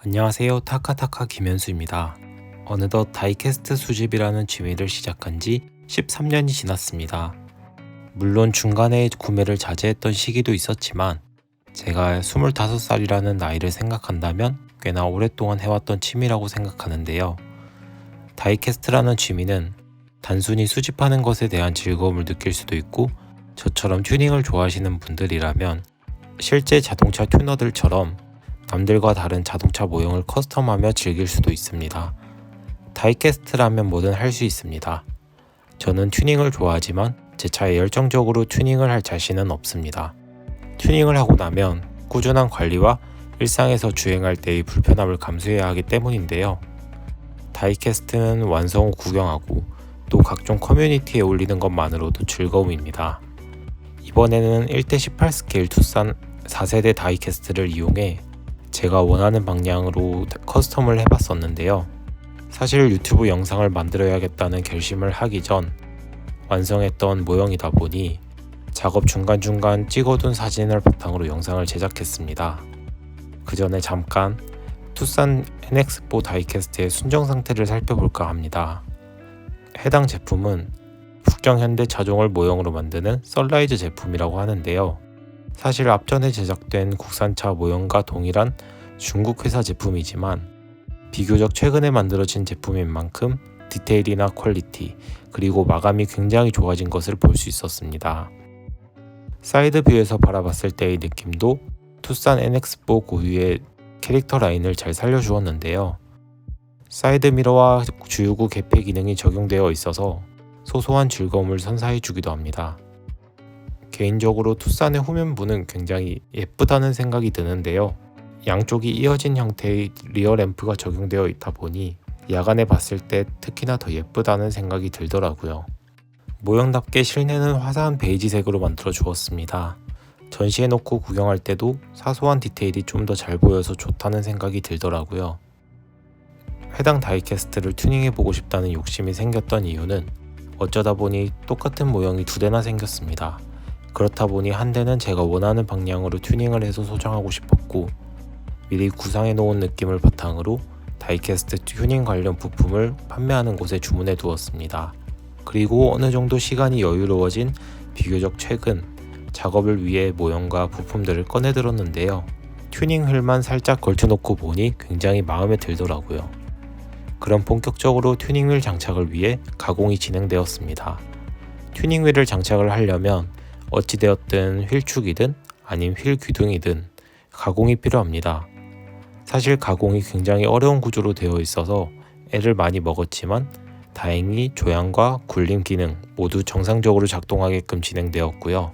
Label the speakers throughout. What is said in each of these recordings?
Speaker 1: 안녕하세요. 타카타카 김현수입니다. 어느덧 다이캐스트 수집이라는 취미를 시작한 지 13년이 지났습니다. 물론 중간에 구매를 자제했던 시기도 있었지만 제가 25살이라는 나이를 생각한다면 꽤나 오랫동안 해왔던 취미라고 생각하는데요. 다이캐스트라는 취미는 단순히 수집하는 것에 대한 즐거움을 느낄 수도 있고, 저처럼 튜닝을 좋아하시는 분들이라면 실제 자동차 튜너들처럼 남들과 다른 자동차 모형을 커스텀하며 즐길 수도 있습니다. 다이캐스트라면 뭐든 할 수 있습니다. 저는 튜닝을 좋아하지만 제 차에 열정적으로 튜닝을 할 자신은 없습니다. 튜닝을 하고 나면 꾸준한 관리와 일상에서 주행할 때의 불편함을 감수해야 하기 때문인데요. 다이캐스트는 완성 후 구경하고 또 각종 커뮤니티에 올리는 것만으로도 즐거움입니다. 이번에는 1:18 스케일 투싼 4세대 다이캐스트를 이용해 제가 원하는 방향으로 커스텀을 해봤었는데요. 사실 유튜브 영상을 만들어야겠다는 결심을 하기 전 완성했던 모형이다 보니 작업 중간중간 찍어둔 사진을 바탕으로 영상을 제작했습니다. 그 전에 잠깐 투싼 NX4 다이캐스트의 순정 상태를 살펴볼까 합니다. 해당 제품은 북정 현대 차종을 모형으로 만드는 썰라이즈 제품이라고 하는데요. 사실 앞전에 제작된 국산차 모형과 동일한 중국 회사 제품이지만 비교적 최근에 만들어진 제품인 만큼 디테일이나 퀄리티, 그리고 마감이 굉장히 좋아진 것을 볼 수 있었습니다. 사이드 뷰에서 바라봤을 때의 느낌도 투싼 NX4 고유의 캐릭터 라인을 잘 살려주었는데요. 사이드 미러와 주유구 개폐 기능이 적용되어 있어서 소소한 즐거움을 선사해주기도 합니다. 개인적으로 투싼의 후면부는 굉장히 예쁘다는 생각이 드는데요. 양쪽이 이어진 형태의 리어 램프가 적용되어 있다 보니 야간에 봤을 때 특히나 더 예쁘다는 생각이 들더라고요. 모형답게 실내는 화사한 베이지색으로 만들어 주었습니다. 전시해놓고 구경할 때도 사소한 디테일이 좀 더 잘 보여서 좋다는 생각이 들더라고요. 해당 다이캐스트를 튜닝해보고 싶다는 욕심이 생겼던 이유는 어쩌다 보니 똑같은 모형이 두 대나 생겼습니다. 그렇다 보니 한 대는 제가 원하는 방향으로 튜닝을 해서 소장하고 싶었고, 미리 구상해 놓은 느낌을 바탕으로 다이캐스트 튜닝 관련 부품을 판매하는 곳에 주문해 두었습니다. 그리고 어느 정도 시간이 여유로워진 비교적 최근 작업을 위해 모형과 부품들을 꺼내 들었는데요. 튜닝 휠만 살짝 걸쳐놓고 보니 굉장히 마음에 들더라고요. 그럼 본격적으로 튜닝 휠 장착을 위해 가공이 진행되었습니다. 튜닝 휠을 장착을 하려면 어찌되었든 휠축이든 아님 휠 귀둥이든 가공이 필요합니다. 사실 가공이 굉장히 어려운 구조로 되어 있어서 애를 많이 먹었지만 다행히 조향과 굴림 기능 모두 정상적으로 작동하게끔 진행되었고요.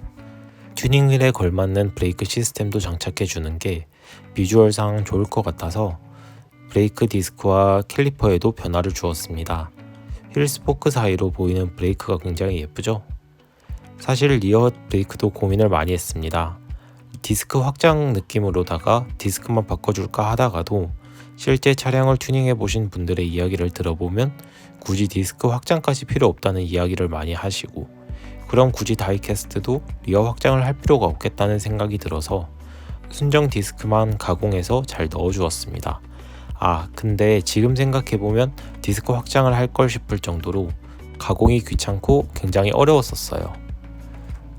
Speaker 1: 튜닝 휠에 걸맞는 브레이크 시스템도 장착해 주는 게 비주얼상 좋을 것 같아서 브레이크 디스크와 캘리퍼에도 변화를 주었습니다. 휠 스포크 사이로 보이는 브레이크가 굉장히 예쁘죠? 사실 리어 브레이크도 고민을 많이 했습니다. 디스크 확장 느낌으로다가 디스크만 바꿔줄까 하다가도 실제 차량을 튜닝해 보신 분들의 이야기를 들어보면 굳이 디스크 확장까지 필요 없다는 이야기를 많이 하시고, 그럼 굳이 다이캐스트도 리어 확장을 할 필요가 없겠다는 생각이 들어서 순정 디스크만 가공해서 잘 넣어주었습니다. 근데 지금 생각해보면 디스크 확장을 할 걸 싶을 정도로 가공이 귀찮고 굉장히 어려웠었어요.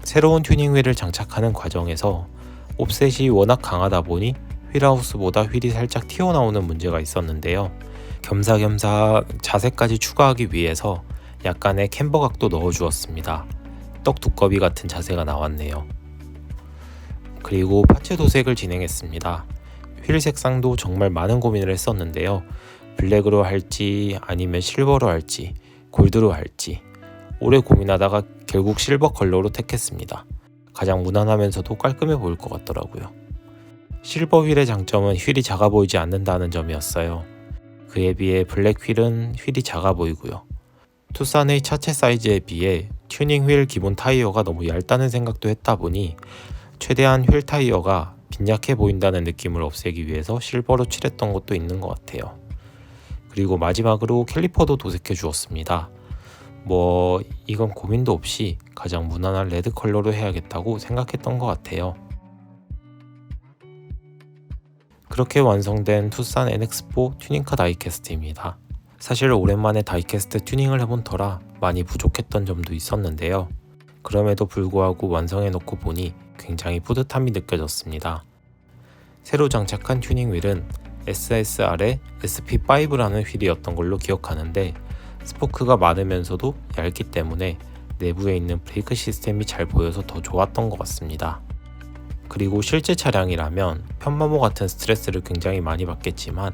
Speaker 1: 새로운 튜닝 휠을 장착하는 과정에서 옵셋이 워낙 강하다 보니 휠하우스보다 휠이 살짝 튀어나오는 문제가 있었는데요. 겸사겸사 자세까지 추가하기 위해서 약간의 캠버 각도 넣어주었습니다. 떡 두꺼비 같은 자세가 나왔네요. 그리고 파츠 도색을 진행했습니다. 휠 색상도 정말 많은 고민을 했었는데요. 블랙으로 할지 아니면 실버로 할지 골드로 할지 오래 고민하다가 결국 실버 컬러로 택했습니다. 가장 무난하면서도 깔끔해 보일 것 같더라고요. 실버 휠의 장점은 휠이 작아 보이지 않는다는 점이었어요. 그에 비해 블랙 휠은 휠이 작아 보이고요. 투싼의 차체 사이즈에 비해 튜닝 휠 기본 타이어가 너무 얇다는 생각도 했다 보니 최대한 휠 타이어가 빈약해 보인다는 느낌을 없애기 위해서 실버로 칠했던 것도 있는 것 같아요. 그리고 마지막으로 캘리퍼도 도색해 주었습니다. 이건 고민도 없이 가장 무난한 레드 컬러로 해야겠다고 생각했던 것 같아요. 그렇게 완성된 투싼 NX4 튜닝카 다이캐스트입니다. 사실 오랜만에 다이캐스트 튜닝을 해본 터라 많이 부족했던 점도 있었는데요. 그럼에도 불구하고 완성해놓고 보니 굉장히 뿌듯함이 느껴졌습니다. 새로 장착한 튜닝 휠은 SSR의 SP5라는 휠이었던 걸로 기억하는데 스포크가 많으면서도 얇기 때문에 내부에 있는 브레이크 시스템이 잘 보여서 더 좋았던 것 같습니다. 그리고 실제 차량이라면 편마모 같은 스트레스를 굉장히 많이 받겠지만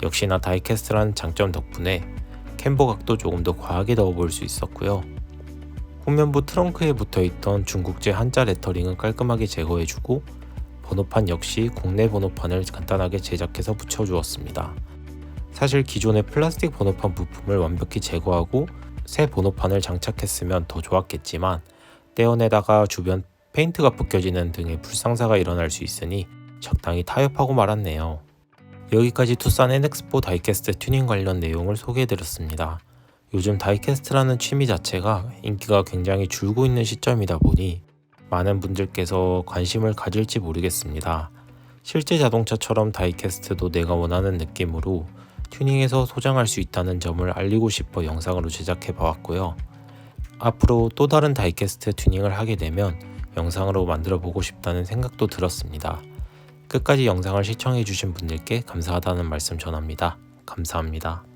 Speaker 1: 역시나 다이캐스트라는 장점 덕분에 캠버 각도 조금 더 과하게 넣어 볼 수 있었고요. 후면부 트렁크에 붙어있던 중국제 한자 레터링은 깔끔하게 제거해주고 번호판 역시 국내 번호판을 간단하게 제작해서 붙여주었습니다. 사실 기존의 플라스틱 번호판 부품을 완벽히 제거하고 새 번호판을 장착했으면 더 좋았겠지만 떼어내다가 주변 페인트가 벗겨지는 등의 불상사가 일어날 수 있으니 적당히 타협하고 말았네요. 여기까지 투싼 NX4 다이캐스트 튜닝 관련 내용을 소개해드렸습니다. 요즘 다이캐스트라는 취미 자체가 인기가 굉장히 줄고 있는 시점이다 보니 많은 분들께서 관심을 가질지 모르겠습니다. 실제 자동차처럼 다이캐스트도 내가 원하는 느낌으로 튜닝해서 소장할 수 있다는 점을 알리고 싶어 영상으로 제작해 보았고요. 앞으로 또 다른 다이캐스트 튜닝을 하게 되면 영상으로 만들어 보고 싶다는 생각도 들었습니다. 끝까지 영상을 시청해 주신 분들께 감사하다는 말씀 전합니다. 감사합니다.